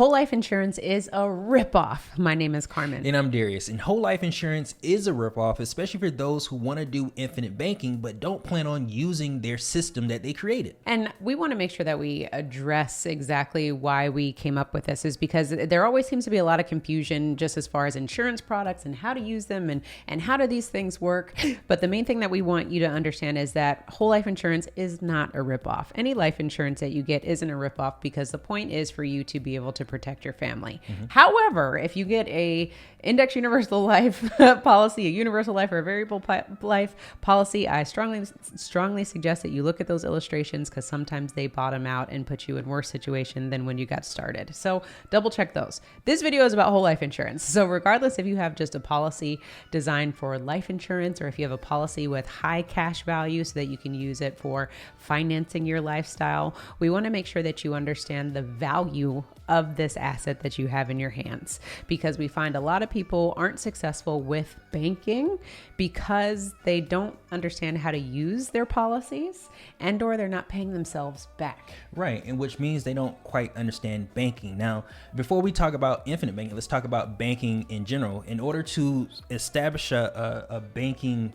Whole life insurance is a ripoff. My name is Carmen. And I'm Darius. And whole life insurance is a ripoff, especially for those who want to do infinite banking, but don't plan on using their system that they created. And we want to make sure that we address exactly why we came up with this, is because there always seems to be a lot of confusion just as far as insurance products and how to use them and how do these things work. But the main thing that we want you to understand is that whole life insurance is not a ripoff. Any life insurance that you get isn't a ripoff, because the point is for you to be able to protect your family. However, if you get a index universal life policy, a universal life, or a variable life policy, I strongly suggest that you look at those illustrations, because sometimes they bottom out and put you in worse situation than when you got started. So double check those. This video is about whole life insurance. So regardless if you have just a policy designed for life insurance, or if you have a policy with high cash value so that you can use it for financing your lifestyle, we want to make sure that you understand the value of this asset that you have in your hands, because we find a lot of people aren't successful with banking because they don't understand how to use their policies, and or they're not paying themselves back. Right, and which means they don't quite understand banking. Now, before we talk about infinite banking, let's talk about banking in general. In order to establish a banking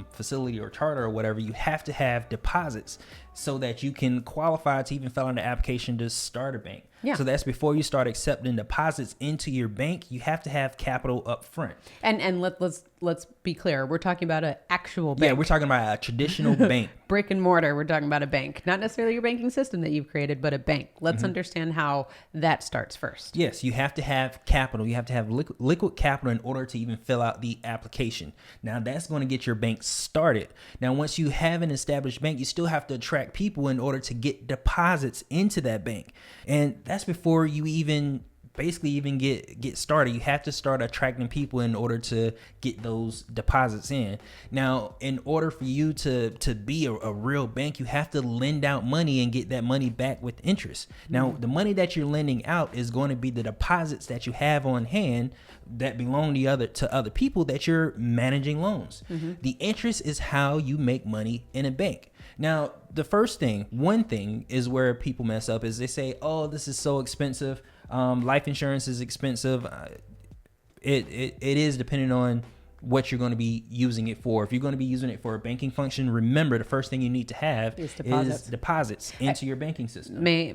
facility or charter or whatever, you have to have deposits so that you can qualify to even fill out an application to start a bank. Yeah. So that's before you start accepting deposits into your bank, you have to have capital up front. And let's be clear. We're talking about an actual bank. Yeah, we're talking about a traditional bank. Brick and mortar. We're talking about a bank, not necessarily your banking system that you've created, but a bank. Let's understand how that starts first. Yes, you have to have capital. You have to have liquid capital in order to even fill out the application. Now, that's going to get your bank started. Now, once you have an established bank, you still have to attract people in order to get deposits into that bank. And that's before you even get started. You have to start attracting people in order to get those deposits in. Now, in order for you to be a real bank, you have to lend out money and get that money back with interest. Now, the money that you're lending out is going to be the deposits that you have on hand that belong to other people that you're managing loans. The interest is how you make money in a bank. Now, one thing is where people mess up is they say, oh, this is so expensive. Life insurance is expensive. It is depending on what you're going to be using it for. If you're going to be using it for a banking function, remember the first thing you need to have is deposits into your banking system. May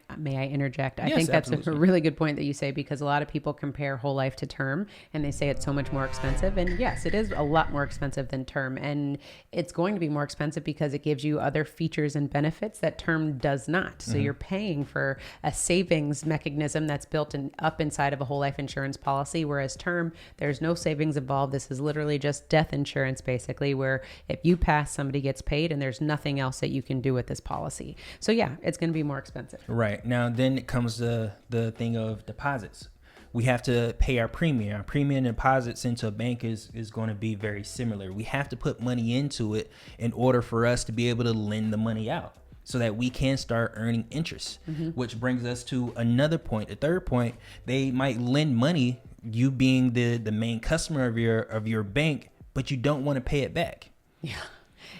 I interject? I Yes, think that's absolutely. a really good point that you say, because a lot of people compare whole life to term and they say it's so much more expensive. And yes, it is a lot more expensive than term. And it's going to be more expensive because it gives you other features and benefits that term does not. So you're paying for a savings mechanism that's built up inside of a whole life insurance policy, whereas term, there's no savings involved. This is literally just death insurance, basically, where if you pass, somebody gets paid and there's nothing else that you can do with this policy. So yeah, it's going to be more expensive. Right. Now, then it comes the thing of deposits. We have to pay our premium. Our premium deposits into a bank is going to be very similar. We have to put money into it in order for us to be able to lend the money out, so that we can start earning interest, which brings us to another point. The third point, they might lend money, you being the main customer of your bank, but you don't want to pay it back. Yeah.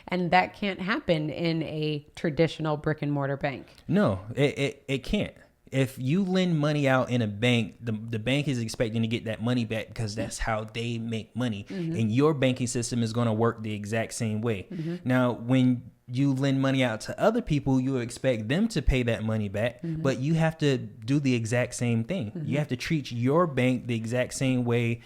And that can't happen in a traditional brick and mortar bank. No, it can't. If you lend money out in a bank, the bank is expecting to get that money back, because that's how they make money. And your banking system is going to work the exact same way. Now, when you lend money out to other people, you expect them to pay that money back, but you have to do the exact same thing. You have to treat your bank the exact same way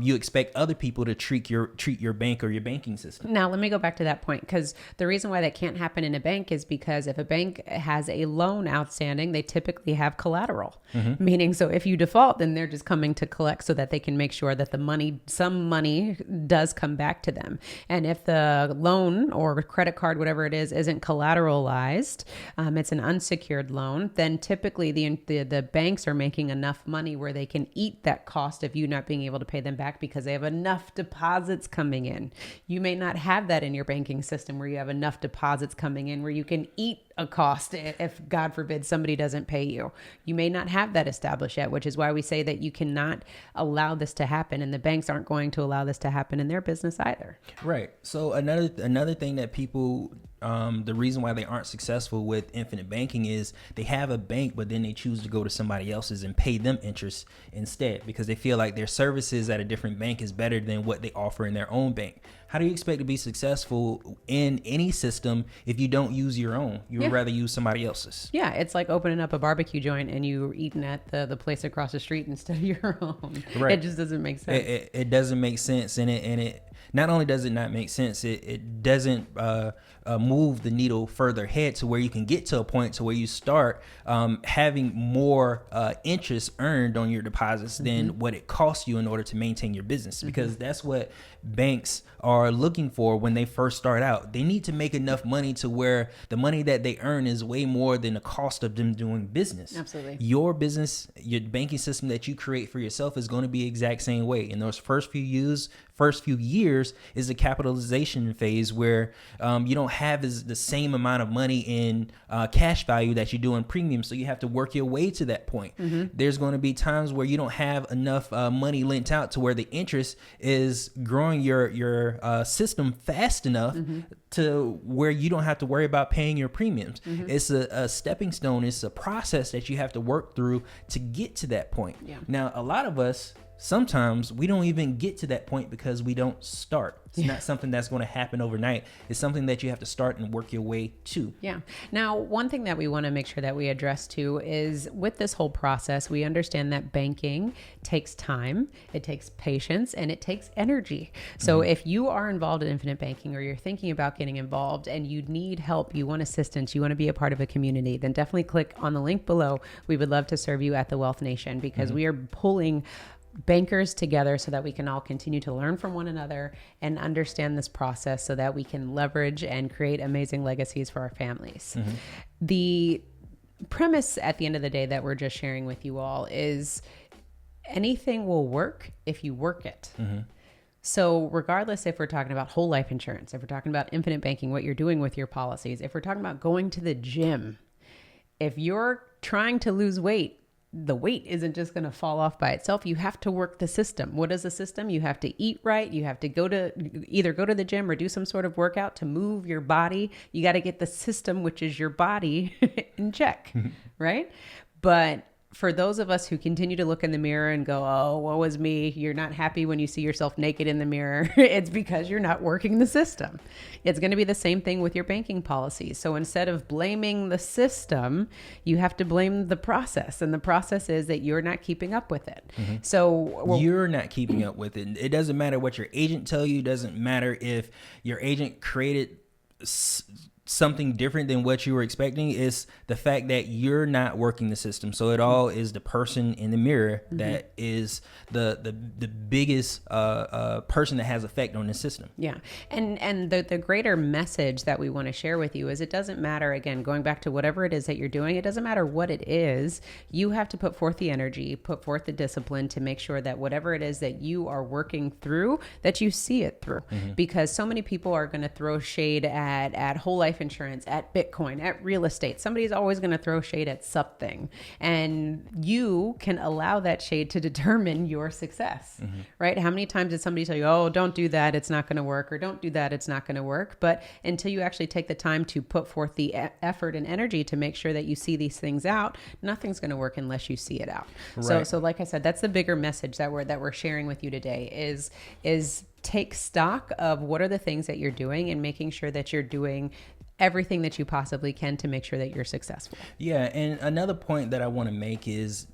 you expect other people to treat your bank or your banking system. Now, let me go back to that point, because the reason why that can't happen in a bank is because if a bank has a loan outstanding, they typically have collateral, meaning so if you default, then they're just coming to collect so that they can make sure that some money does come back to them. And if the loan or credit card, whatever it is, isn't collateralized, it's an unsecured loan, then typically the banks are making enough money where they can eat that cost of you not being able to pay them back, because they have enough deposits coming in. You may not have that in your banking system, where you have enough deposits coming in where you can eat a cost if God forbid somebody doesn't pay you. You may not have that established yet, which is why we say that you cannot allow this to happen, and the banks aren't going to allow this to happen in their business either. Right. So another thing that people, the reason why they aren't successful with infinite banking is they have a bank, but then they choose to go to somebody else's and pay them interest instead because they feel like their services at a different bank is better than what they offer in their own bank. How do you expect to be successful in any system if you don't use your own? You would rather use somebody else's. Yeah, it's like opening up a barbecue joint and you eating at the place across the street instead of your own. Right. It just doesn't make sense. It doesn't make sense, and it not only does it not make sense, it doesn't move the needle further ahead to where you can get to a point to where you start having more interest earned on your deposits than what it costs you in order to maintain your business, because that's what banks are looking for when they first start out. They need to make enough money to where the money that they earn is way more than the cost of them doing business. Absolutely. Your business, your banking system that you create for yourself is going to be exact same way. In those first few years is the capitalization phase where you don't have the same amount of money in cash value that you do in premium. So you have to work your way to that point. There's going to be times where you don't have enough money lent out to where the interest is growing your system fast enough to where you don't have to worry about paying your premiums. It's a stepping stone. It's a process that you have to work through to get to that point. Yeah. Now, a lot of us, sometimes we don't even get to that point because we don't start. It's not something that's going to happen overnight. It's something that you have to start and work your way to. Yeah. Now, one thing that we want to make sure that we address too is with this whole process, we understand that banking takes time, it takes patience, and it takes energy. So if you are involved in infinite banking or you're thinking about getting involved and you need help, you want assistance, you want to be a part of a community, then definitely click on the link below. We would love to serve you at the Wealth Nation because we are pulling bankers together so that we can all continue to learn from one another and understand this process so that we can leverage and create amazing legacies for our families. The premise at the end of the day that we're just sharing with you all is anything will work if you work it. So regardless if we're talking about whole life insurance, if we're talking about infinite banking, what you're doing with your policies, if we're talking about going to the gym, if you're trying to lose weight, the weight isn't just going to fall off by itself. You have to work the system. What is the system? You have to eat right. You have to either go to the gym or do some sort of workout to move your body. You got to get the system, which is your body, in check, right? But for those of us who continue to look in the mirror and go, oh, woe is me, you're not happy when you see yourself naked in the mirror, it's because you're not working the system. It's going to be the same thing with your banking policies. So instead of blaming the system, you have to blame the process. And the process is that you're not keeping up with it. So you're not keeping up with it. It doesn't matter what your agent tell you. It doesn't matter if your agent created something different than what you were expecting. Is the fact that you're not working the system. So it all is the person in the mirror that is the biggest person that has effect on the system. Yeah. And the greater message that we want to share with you is it doesn't matter, again, going back to whatever it is that you're doing, it doesn't matter what it is. You have to put forth the energy, put forth the discipline to make sure that whatever it is that you are working through, that you see it through. Because so many people are going to throw shade at whole life insurance, at Bitcoin, at real estate. Somebody's always going to throw shade at something, and you can allow that shade to determine your success, right? How many times did somebody tell you, oh, don't do that, it's not going to work, or don't do that, it's not going to work? But until you actually take the time to put forth the effort and energy to make sure that you see these things out, nothing's going to work unless you see it out. Right. So like I said, that's the bigger message that we're sharing with you today is take stock of what are the things that you're doing and making sure that you're doing everything that you possibly can to make sure that you're successful. Yeah. And another point that I want to make is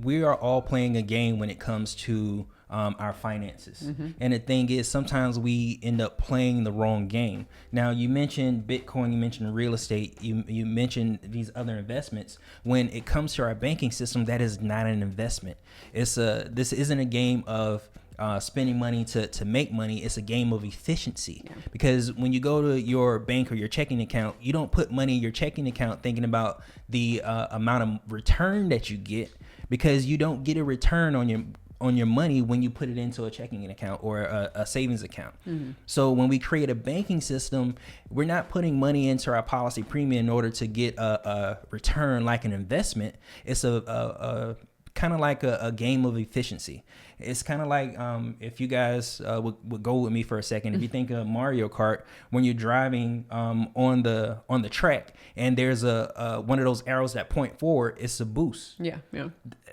we are all playing a game when it comes to our finances. And the thing is, sometimes we end up playing the wrong game. Now, you mentioned Bitcoin, you mentioned real estate, you mentioned these other investments. When it comes to our banking system, that is not an investment. This isn't a game of spending money to make money. It's a game of efficiency. Because when you go to your bank or your checking account, you don't put money in your checking account thinking about the amount of return that you get, because you don't get a return on your on your money when you put it into a checking account or a savings account. So when we create a banking system, we're not putting money into our policy premium in order to get a return like an investment. It's a kind of like a game of efficiency. It's kind of like if you guys would go with me for a second. If you think of Mario Kart, when you're driving on the track and there's a one of those arrows that point forward, it's a boost. Yeah.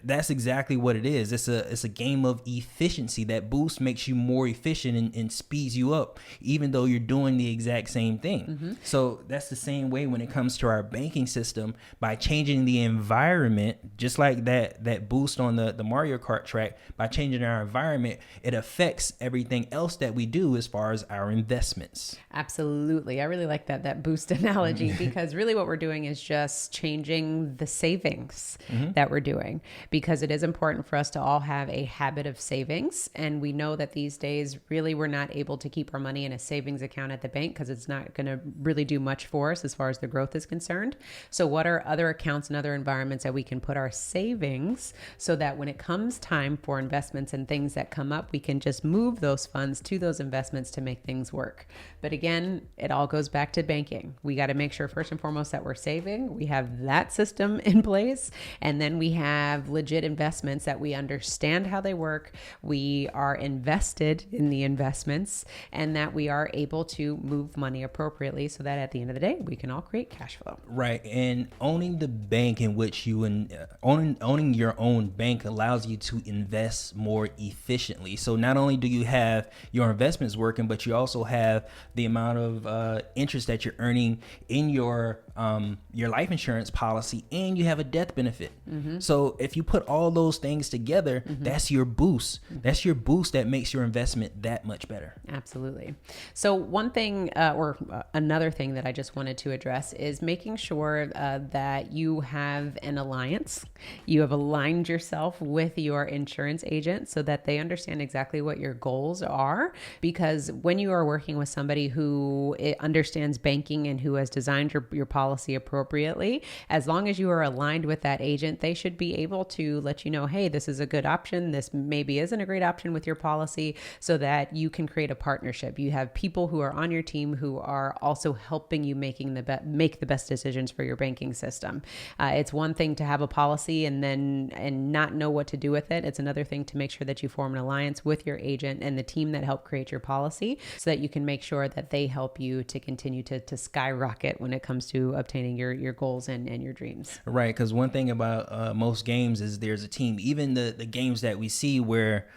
That's exactly what it is. It's a game of efficiency. That boost makes you more efficient and speeds you up, even though you're doing the exact same thing. So that's the same way when it comes to our banking system. By changing the environment, just like that boost on the Mario Kart track, by changing our environment, it affects everything else that we do as far as our investments. Absolutely. I really like that boost analogy because really what we're doing is just changing the savings that we're doing, because it is important for us to all have a habit of savings. And we know that these days, really, we're not able to keep our money in a savings account at the bank because it's not going to really do much for us as far as the growth is concerned. So what are other accounts and other environments that we can put our savings so that when it comes time for investments and things that come up, we can just move those funds to those investments to make things work. But again, it all goes back to banking. We got to make sure first and foremost that we're saving. We have that system in place. And then we have legit investments that we understand how they work. We are invested in the investments and that we are able to move money appropriately so that at the end of the day, we can all create cash flow. Right. And owning the bank in which owning your own bank allows you to invest more efficiently. So not only do you have your investments working, but you also have the amount of interest that you're earning in your life insurance policy, and you have a death benefit. So if you put all those things together, that's your boost. That's your boost that makes your investment that much better. Absolutely. So one thing or another thing that I just wanted to address is making sure that you have an alliance. You have aligned yourself with your insurance agent so that they understand exactly what your goals are. Because when you are working with somebody who understands banking and who has designed your policy appropriately, as long as you are aligned with that agent, they should be able to let you know, hey, this is a good option. This maybe isn't a great option with your policy, so that you can create a partnership. You have people who are on your team who are also helping you make the best decisions for your banking system. It's one thing to have a policy and not know what to do with it. It's another thing to make sure that you form an alliance with your agent and the team that helped create your policy so that you can make sure that they help you to continue to skyrocket when it comes to obtaining your goals and your dreams. Right, because one thing about most games is there's a team. Even the games that we see where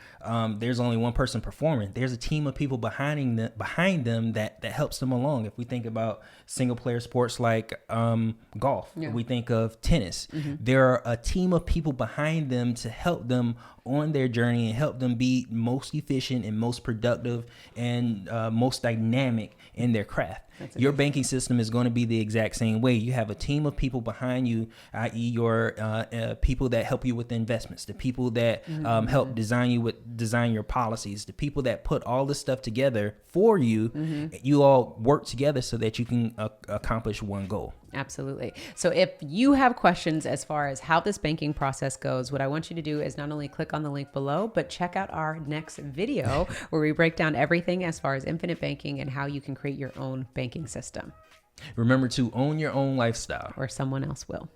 there's only one person performing, there's a team of people behind them that helps them along. If we think about single player sports like golf, we think of tennis, there are a team of people behind them to help them on their journey and help them be most efficient and most productive and most dynamic in their craft. Your banking system is going to be the exact same way. You have a team of people behind you, i.e. your people that help you with the investments, the people that help design your policies, the people that put all this stuff together for you. You all work together so that you can accomplish one goal. Absolutely. So if you have questions as far as how this banking process goes, what I want you to do is not only click on the link below, but check out our next video where we break down everything as far as infinite banking and how you can create your own banking system. Remember to own your own lifestyle, or someone else will.